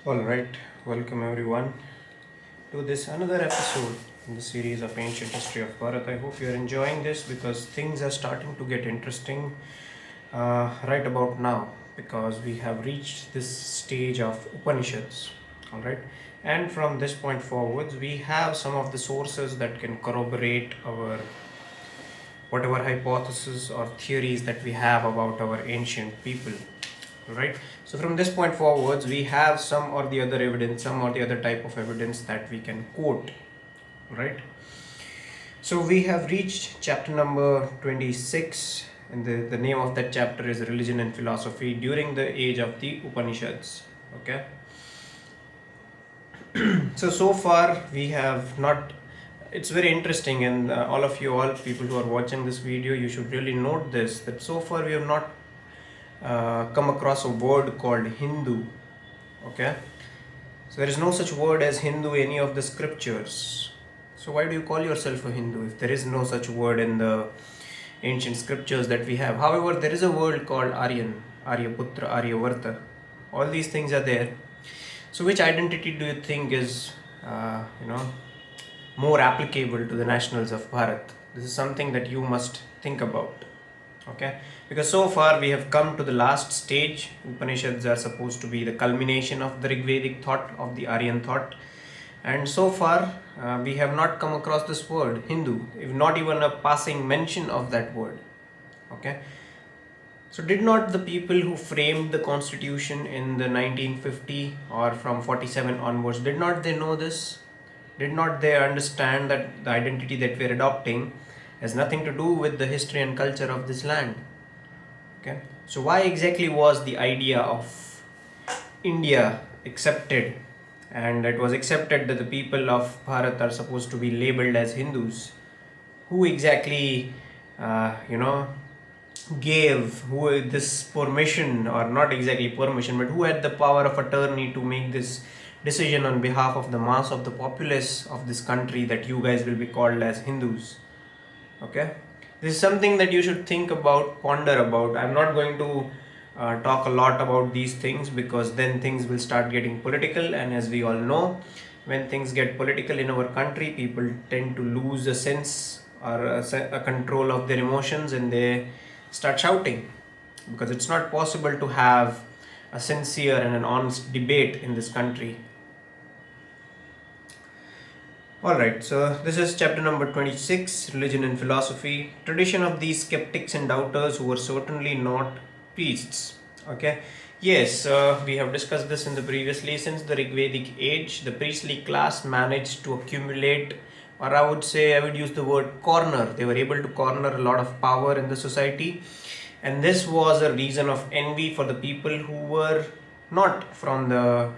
Alright, welcome everyone to this another episode in the series of Ancient History of Bharat. I hope you're enjoying this because things are starting to get interesting right about now because we have reached this stage of Upanishads. Alright, and from this point forwards, we have some of the sources that can corroborate our whatever hypothesis or theories that we have about our ancient people. Right, so from this point forwards we have some or the other evidence, some or the other type of evidence that we can quote. Right, so we have reached chapter number 26, and the name of that chapter is Religion and Philosophy During the Age of the Upanishads. Okay, so far we have not, it's very interesting, and all people who are watching this video, you should really note this, that so far we have not come across a word called Hindu. Okay, so there is no such word as Hindu in any of the scriptures. So why do you call yourself a Hindu if there is no such word in the ancient scriptures that we have? However, there is a word called Aryan, Aryaputra, Aryavarta. All these things are there. So which identity do you think is more applicable to the nationals of Bharat? This is something that you must think about. Okay, because so far we have come to the last stage. Upanishads are supposed to be the culmination of the Rigvedic thought, of the Aryan thought, and so far we have not come across this word Hindu, if not even a passing mention of that word. Okay, so did not the people who framed the constitution in the 1950 or from 47 onwards, did not they know this? Did not they understand that the identity that we are adopting has nothing to do with the history and culture of this land? Okay, so why exactly was the idea of India accepted, and it was accepted that the people of Bharat are supposed to be labeled as Hindus? Who exactly gave who this permission, or not exactly permission, but who had the power of attorney to make this decision on behalf of the mass of the populace of this country that you guys will be called as Hindus? Okay, this is something that you should think about, ponder about. I'm not going to talk a lot about these things because then things will start getting political, and as we all know, when things get political in our country, people tend to lose a sense or a control of their emotions, and they start shouting, because it's not possible to have a sincere and an honest debate in this country. Alright, so this is chapter number 26, Religion and Philosophy, tradition of these skeptics and doubters who were certainly not priests. Okay, yes, we have discussed this in the previously. Since the Rigvedic age, the priestly class managed to accumulate, or I would use the word corner. They were able to corner a lot of power in the society, and this was a reason of envy for the people who were not from the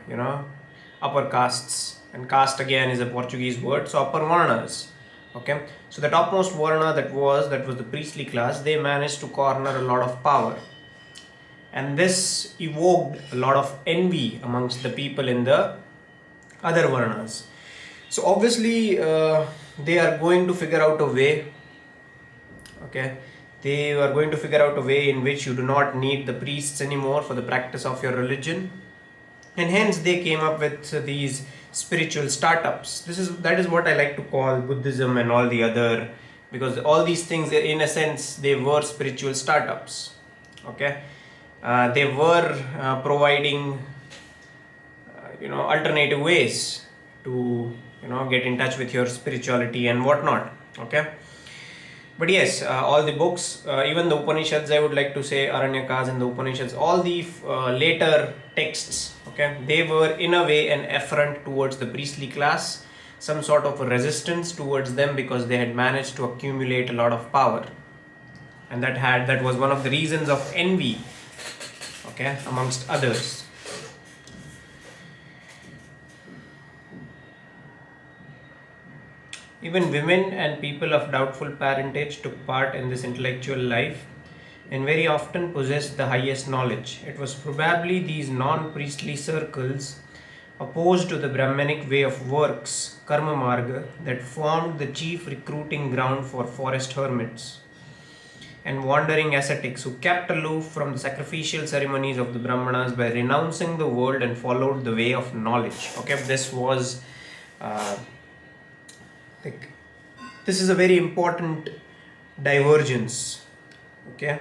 upper castes, and caste again is a Portuguese word, so upper varnas. Okay, so the topmost varna, that was the priestly class, they managed to corner a lot of power, and this evoked a lot of envy amongst the people in the other varnas. So obviously they are going to figure out a way. Okay, they are going to figure out a way in which you do not need the priests anymore for the practice of your religion, and hence they came up with these spiritual startups. That is what I like to call Buddhism and all the other, because all these things, in a sense, they were spiritual startups. Okay, they were providing alternative ways to get in touch with your spirituality and whatnot. Okay, but yes, all the books, even the Upanishads, I would like to say, Aranyakas and the Upanishads, all the later texts, okay, they were in a way an affront towards the priestly class, some sort of a resistance towards them, because they had managed to accumulate a lot of power, and that was one of the reasons of envy, okay, amongst others. Even women and people of doubtful parentage took part in this intellectual life, and very often possessed the highest knowledge. It was probably these non priestly circles, opposed to the Brahmanic way of works, Karma Marga, that formed the chief recruiting ground for forest hermits. and wandering ascetics who kept aloof from the sacrificial ceremonies of the Brahmanas by renouncing the world and followed the way of knowledge. Okay, this was uh, like this is a very important divergence. Okay,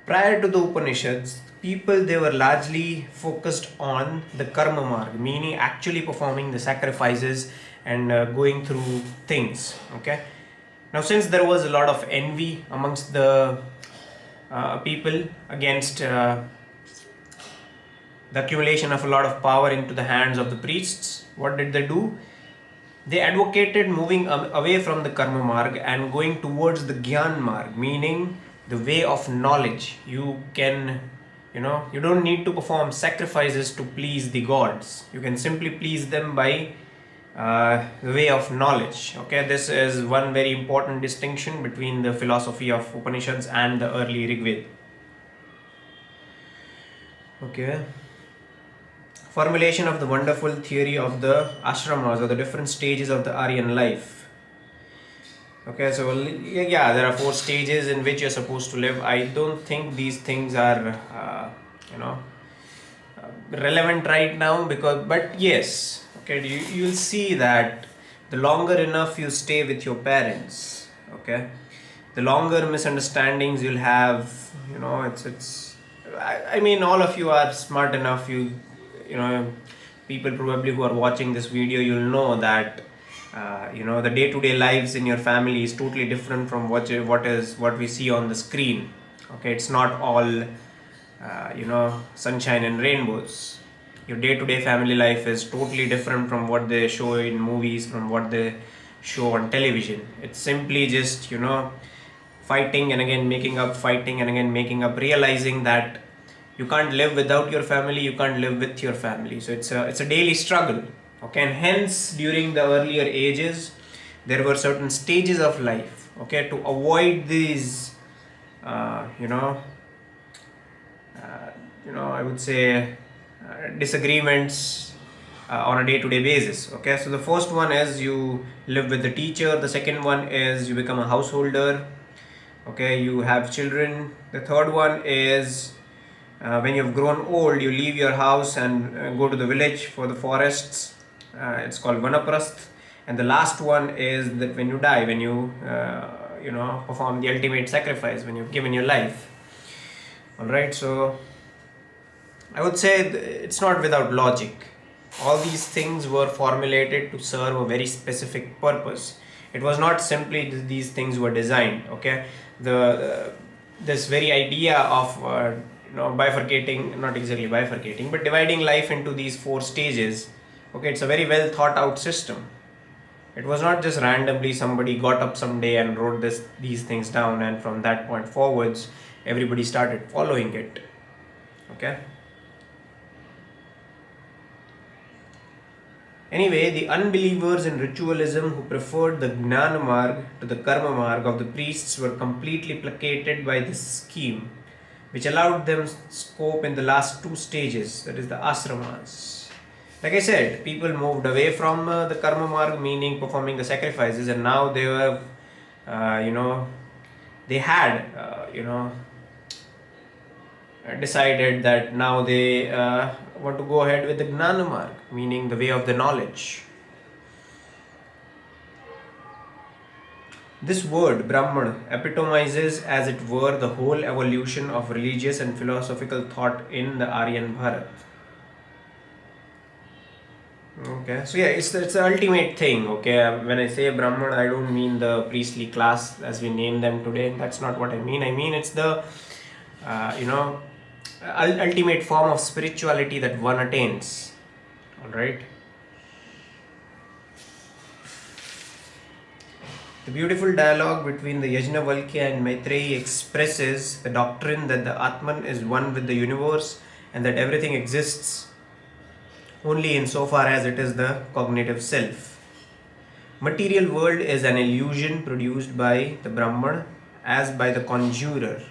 prior to the Upanishads, people, they were largely focused on the karma marg, meaning actually performing the sacrifices and going through things. Okay, now since there was a lot of envy amongst the people against the accumulation of a lot of power into the hands of the priests, what did they do? They advocated moving away from the karma marg and going towards the gyan marg, meaning the way of knowledge. You can, you don't need to perform sacrifices to please the gods. You can simply please them by the way of knowledge. Okay, this is one very important distinction between the philosophy of Upanishads and the early Rig Veda. Okay, formulation of the wonderful theory of the ashramas, or the different stages of the Aryan life. Okay, so yeah, there are 4 stages in which you're supposed to live. I don't think these things are relevant right now, but yes, okay, you'll see that the longer enough you stay with your parents, okay, the longer misunderstandings you'll have. I mean, all of you are smart enough. People probably who are watching this video, you'll know that the day-to-day lives in your family is totally different from what we see on the screen. Okay, it's not all sunshine and rainbows. Your day-to-day family life is totally different from what they show in movies, from what they show on television. It's simply just fighting and again making up, fighting and again making up, realizing that you can't live without your family, you can't live with your family. So it's a daily struggle. Okay, and hence during the earlier ages there were certain stages of life, okay, to avoid these I would say disagreements on a day-to-day basis. Okay, so the first one is you live with the teacher, the second one is you become a householder, okay, you have children, the third one is when you've grown old, you leave your house and go to the village for the forests. It's called Vanaprasth. And the last one is that when you die, when you perform the ultimate sacrifice, when you've given your life. All right, so I would say it's not without logic. All these things were formulated to serve a very specific purpose. It was not simply these things were designed. Okay, this very idea of bifurcating, not exactly bifurcating, but dividing life into these 4 stages. Okay, it's a very well thought out system. It was not just randomly somebody got up someday and wrote these things down, and from that point forwards everybody started following it. Okay, anyway, the unbelievers in ritualism who preferred the Gnana Marg to the Karma Marg of the priests were completely placated by this scheme, which allowed them scope in the last 2 stages, that is the ashramas. Like I said, people moved away from the karma marg, meaning performing the sacrifices, and now they were, they had, decided that now they want to go ahead with the gnana marg, meaning the way of the knowledge. This word, Brahman, epitomizes as it were the whole evolution of religious and philosophical thought in the Aryan Bharat. Okay, so yeah, it's the ultimate thing. Okay, when I say Brahman, I don't mean the priestly class as we name them today. That's not what I mean. I mean it's the ultimate form of spirituality that one attains. All right. The beautiful dialogue between the Yajnavalkya and Maitreyi expresses the doctrine that the Atman is one with the universe and that everything exists only insofar as it is the cognitive self. Material world is an illusion produced by the Brahman as by the conjurer.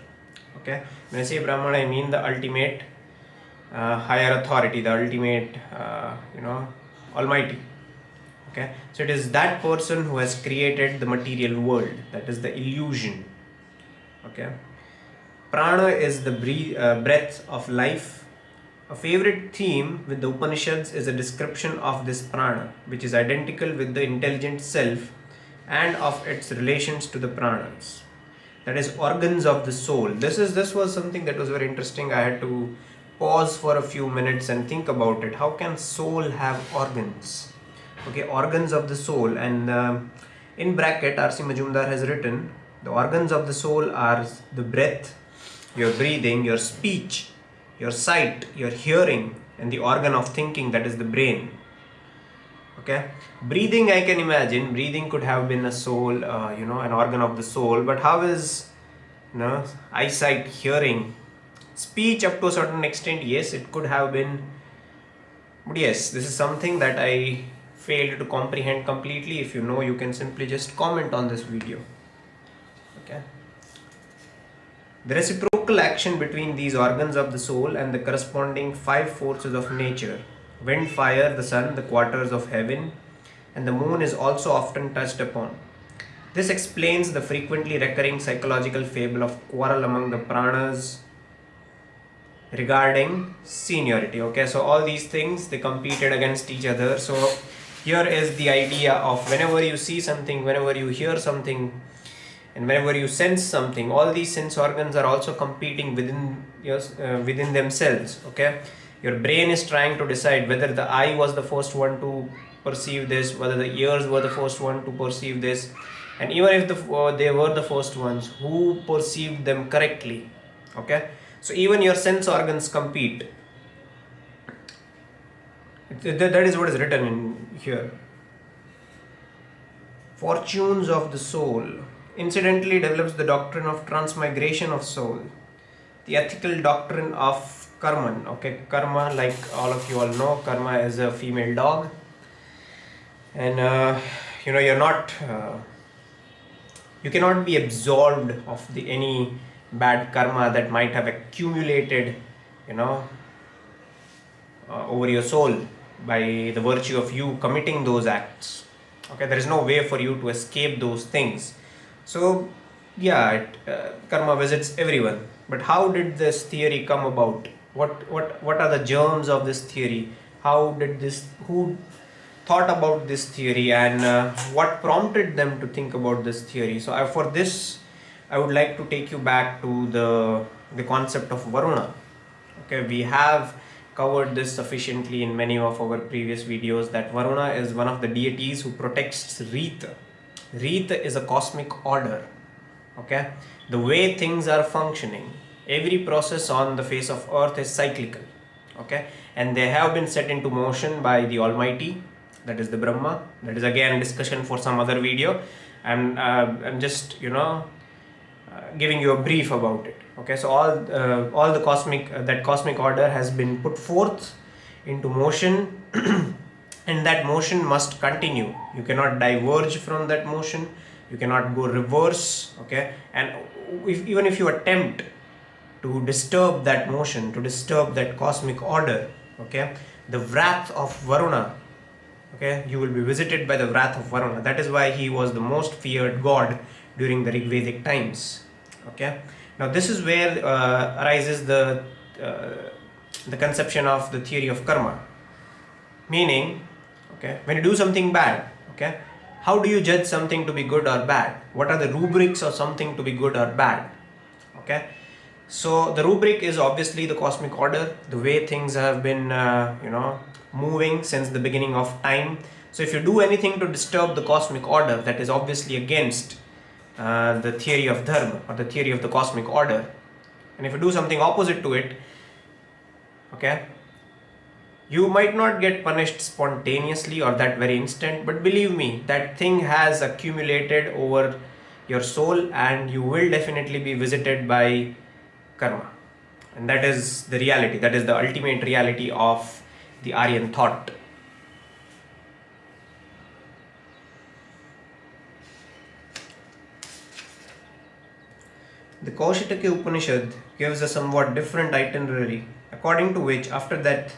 Okay, when I say Brahman, I mean the ultimate higher authority, the ultimate Almighty. Okay, so it is that person who has created the material world, that is the illusion. Okay, prana is the breath of life. A favorite theme with the Upanishads is a description of this prana, which is identical with the intelligent self and of its relations to the pranas. That is organs of the soul. This was something that was very interesting. I had to pause for a few minutes and think about it. How can soul have organs? Okay, organs of the soul. And in bracket, RC Majumdar has written the organs of the soul are the breath, your breathing, your speech, your sight, your hearing, and the organ of thinking, that is the brain. Okay, breathing, I can imagine breathing could have been a soul, an organ of the soul. But how is, eyesight, hearing, speech up to a certain extent? Yes, it could have been. But yes, this is something that I failed to comprehend completely. If you know, you can simply just comment on this video. Okay, the reciprocal action between these organs of the soul and the corresponding five forces of nature, wind, fire, the sun, the quarters of heaven, and the moon, is also often touched upon. This explains the frequently recurring psychological fable of quarrel among the pranas regarding seniority. Okay, so all these things, they competed against each other. So here is the idea of whenever you see something, whenever you hear something, and whenever you sense something, all these sense organs are also competing within themselves. Okay, your brain is trying to decide whether the eye was the first one to perceive this, whether the ears were the first one to perceive this, and even if they were the first ones, who perceived them correctly. Okay, so even your sense organs compete. That is what is written in here. Fortunes of the soul incidentally develops the doctrine of transmigration of soul, the ethical doctrine of karma. Okay, karma, like all of you all know, karma is a female dog, and you're not, you cannot be absolved of any bad karma that might have accumulated, over your soul by the virtue of you committing those acts. Okay, there is no way for you to escape those things. So yeah, karma visits everyone. But how did this theory come about? What are the germs of this theory? Who thought about this theory, and what prompted them to think about this theory? So for this, I would like to take you back to the concept of Varuna. Okay, we have covered this sufficiently in many of our previous videos, that Varuna is one of the deities who protects Rita. Rita is a cosmic order. Okay, the way things are functioning, every process on the face of earth is cyclical. Okay, and they have been set into motion by the Almighty, that is the Brahma. That is again a discussion for some other video. I'm just giving you a brief about it. Okay, so all the cosmic order has been put forth into motion, and that motion must continue. You cannot diverge from that motion. You cannot go reverse. Okay, and even if you attempt to disturb that motion, to disturb that cosmic order, okay, the wrath of Varuna, okay, you will be visited by the wrath of Varuna. That is why he was the most feared god during the Vedic times. Okay, now this is where arises the conception of the theory of karma. Meaning, okay, when you do something bad, okay, how do you judge something to be good or bad? What are the rubrics of something to be good or bad? Okay, so the rubric is obviously the cosmic order, the way things have been moving since the beginning of time. So if you do anything to disturb the cosmic order, that is obviously against the theory of dharma, or the theory of the cosmic order. And if you do something opposite to it, okay, you might not get punished spontaneously or that very instant, but believe me, that thing has accumulated over your soul, and you will definitely be visited by karma. And that is the reality, that is the ultimate reality of the Aryan thought. The Kaushitaki Upanishad gives a somewhat different itinerary, according to which after that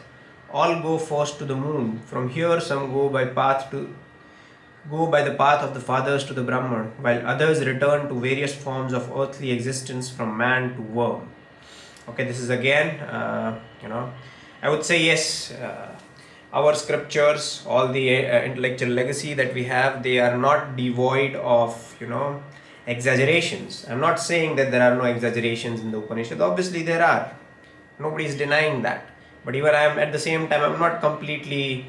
all go first to the moon. From here some go by path to go by the path of the fathers to the Brahman, while others return to various forms of earthly existence from man to worm. Okay, this is again, I would say yes. Our scriptures, all the intellectual legacy that we have, they are not devoid of, exaggerations. I'm not saying that there are no exaggerations in the Upanishad. Obviously, there are. Nobody is denying that. But even I am at the same time, I'm not completely,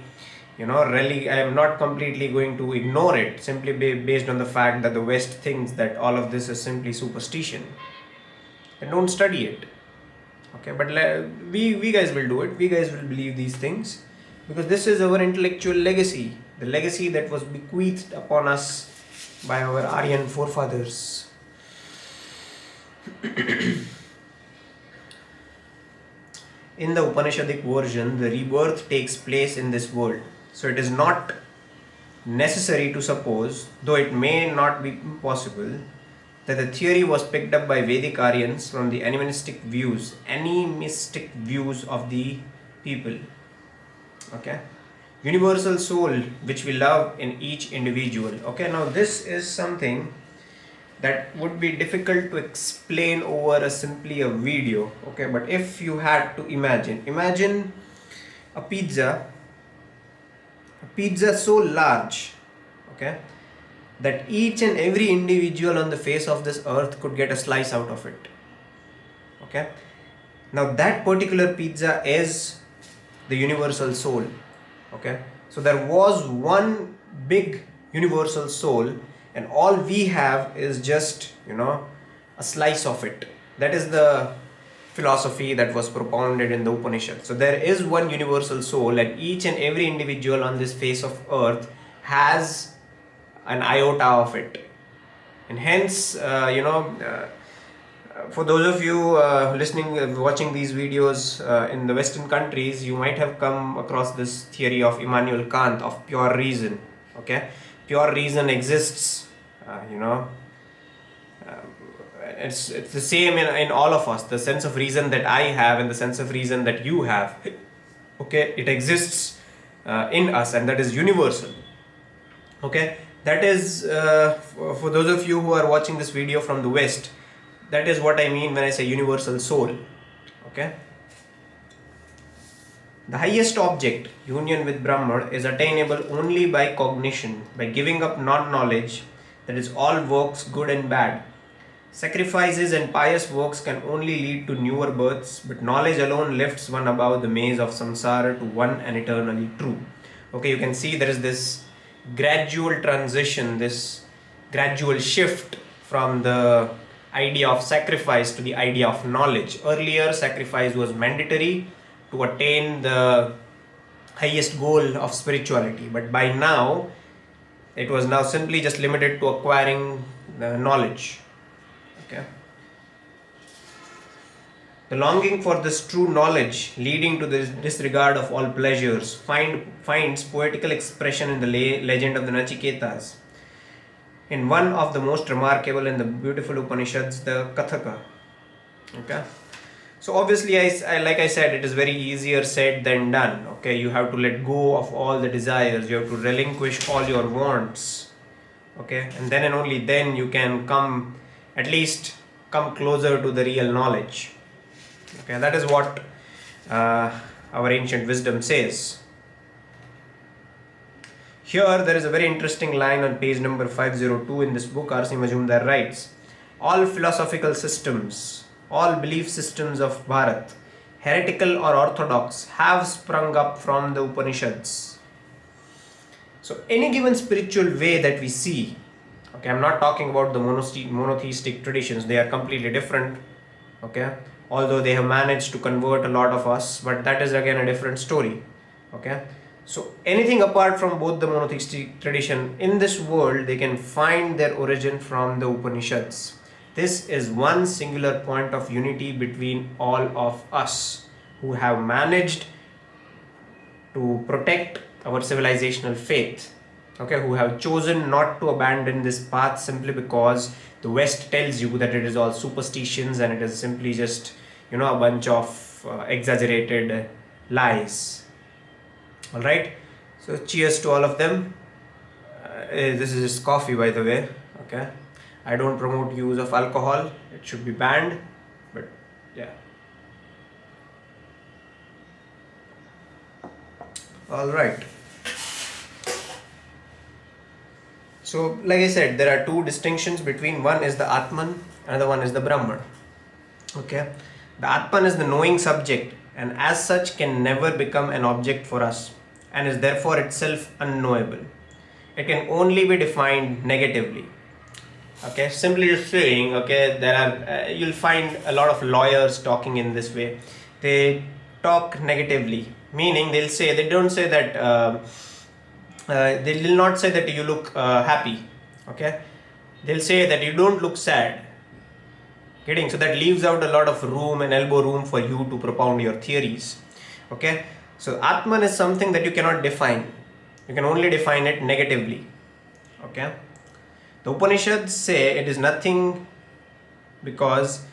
really, I am not completely going to ignore it simply based on the fact that the West thinks that all of this is simply superstition. And don't study it. Okay, but we guys will do it. We guys will believe these things because this is our intellectual legacy, the legacy that was bequeathed upon us by our Aryan forefathers. In the Upanishadic version, the rebirth takes place in this world. So it is not necessary to suppose, though it may not be possible, that the theory was picked up by Vedic Aryans from the animistic views of the people. Okay, universal soul which we love in each individual. Okay, now this is something that would be difficult to explain over simply a video. Okay, but if you had to imagine a pizza so large, okay, that each and every individual on the face of this earth could get a slice out of it. Okay, now that particular pizza is the universal soul. Okay, so there was one big universal soul, and all we have is just a slice of it. That is the philosophy that was propounded in the Upanishads. So there is one universal soul, and each and every individual on this face of earth has an iota of it. And hence, for those of you watching these videos in the Western countries, you might have come across this theory of Immanuel Kant of pure reason. Okay, pure reason exists. It's the same in all of us. The sense of reason that I have and the sense of reason that you have, okay, it exists in us, and that is universal. Okay, that is for those of you who are watching this video from the West, that is what I mean when I say universal soul. Okay, the highest object, union with Brahman, is attainable only by cognition, by giving up non-knowledge, that is all works good and bad. Sacrifices and pious works can only lead to newer births, but knowledge alone lifts one above the maze of samsara to one and eternally true. Okay, you can see there is this gradual transition, this gradual shift from the idea of sacrifice to the idea of knowledge. Earlier, sacrifice was mandatory to attain the highest goal of spirituality, but by now, it was now simply just limited to acquiring the knowledge. Okay. The longing for this true knowledge, leading to the disregard of all pleasures, finds poetical expression in the legend of the Nachiketas. In one of the most remarkable and the beautiful Upanishads, the Kathaka. Okay. So obviously, like I said, it is very easier said than done. Okay, you have to let go of all the desires. You have to relinquish all your wants. Okay, and then and only then you can come closer to the real knowledge. Okay, that is what our ancient wisdom says. Here there is a very interesting line on page number 502 in this book. RC Majumdar writes, all philosophical systems, all belief systems of Bharat, heretical or orthodox, have sprung up from the Upanishads. So any given spiritual way that we see, okay, I'm not talking about the monotheistic traditions, they are completely different, okay, although they have managed to convert a lot of us, but that is again a different story. Okay, so anything apart from both the monotheistic tradition in this world, they can find their origin from the Upanishads. This is one singular point of unity between all of us who have managed to protect our civilizational faith, okay, who have chosen not to abandon this path simply because the West tells you that it is all superstitions and it is simply just a bunch of exaggerated lies. All right, so cheers to all of them. This is just coffee, by the way. Okay, I don't promote use of alcohol. It should be banned. But yeah. All right. So, like I said, there are two distinctions between one is the Atman, another one is the Brahman. Okay, the Atman is the knowing subject, and as such can never become an object for us, and is therefore itself unknowable. It can only be defined negatively. Okay, simply just saying, okay, there are you'll find a lot of lawyers talking in this way. They talk negatively, meaning they don't say that they will not say that you look happy. Okay, they'll say that you don't look sad. Getting, so that leaves out a lot of room and elbow room for you to propound your theories. Okay, so Atman is something that you cannot define. You can only define it negatively. Okay, the Upanishads say it is nothing, because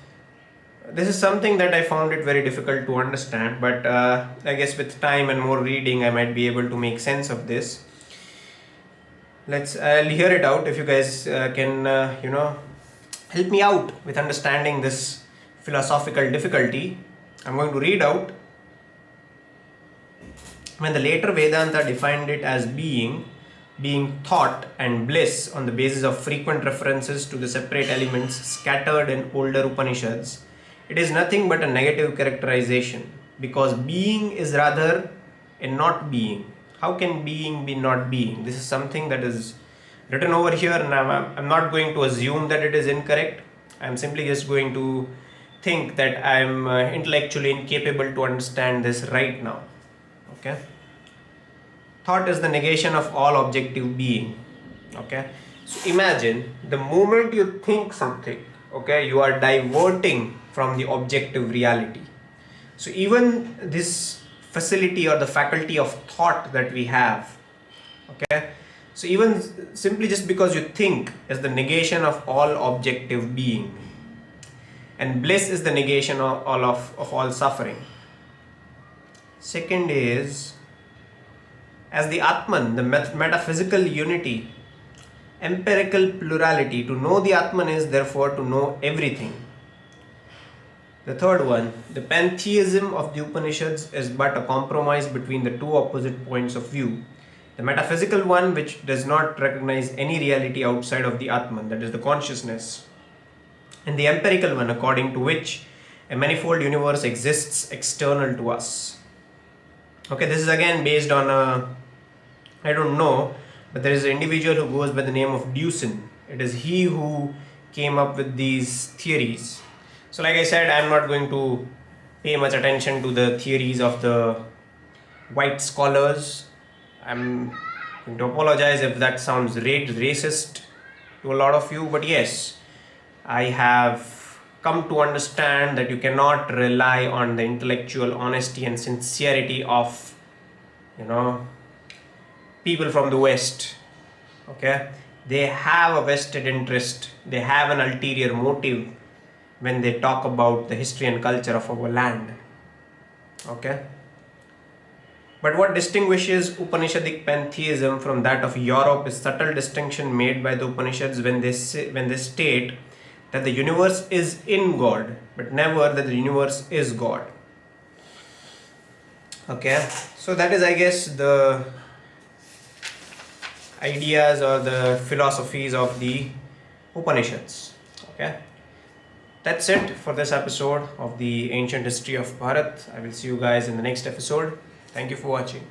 this is something that I found it very difficult to understand, but I guess with time and more reading I might be able to make sense of this. I'll hear it out if you guys can help me out with understanding this philosophical difficulty. I'm going to read out. When the later Vedanta defined it as being thought and bliss on the basis of frequent references to the separate elements scattered in older Upanishads, it is nothing but a negative characterization, because being is rather a not being. How can being be not being? This is something that is written over here, and I'm not going to assume that it is incorrect. I'm simply just going to think that I'm intellectually incapable to understand this right now. Okay, thought is the negation of all objective being. Okay, so imagine the moment you think something, okay, you are diverting from the objective reality. So even this facility or the faculty of thought that we have, okay, so even simply just because you think is the negation of all objective being, and bliss is the negation of all suffering. Second is, as the Atman, the metaphysical unity, empirical plurality. To know the Atman is therefore to know everything. The third one, the pantheism of the Upanishads is but a compromise between the two opposite points of view. The metaphysical one, which does not recognize any reality outside of the Atman, that is the consciousness, and the empirical one, according to which a manifold universe exists external to us. Okay, this is again based on I don't know, but there is an individual who goes by the name of Deussen. It is he who came up with these theories. So like I said, I'm not going to pay much attention to the theories of the white scholars. I'm going to apologize if that sounds racist to a lot of you, but yes, I have come to understand that you cannot rely on the intellectual honesty and sincerity of, people from the West. Okay, they have a vested interest, they have an ulterior motive when they talk about the history and culture of our land. Okay, but what distinguishes Upanishadic pantheism from that of Europe is subtle distinction made by the Upanishads when they state that the universe is in God, but never that the universe is God. Okay, so that is, I guess, the ideas or the philosophies of the Upanishads. Okay, that's it for this episode of the ancient history of Bharat. I will see you guys in the next episode. Thank you for watching.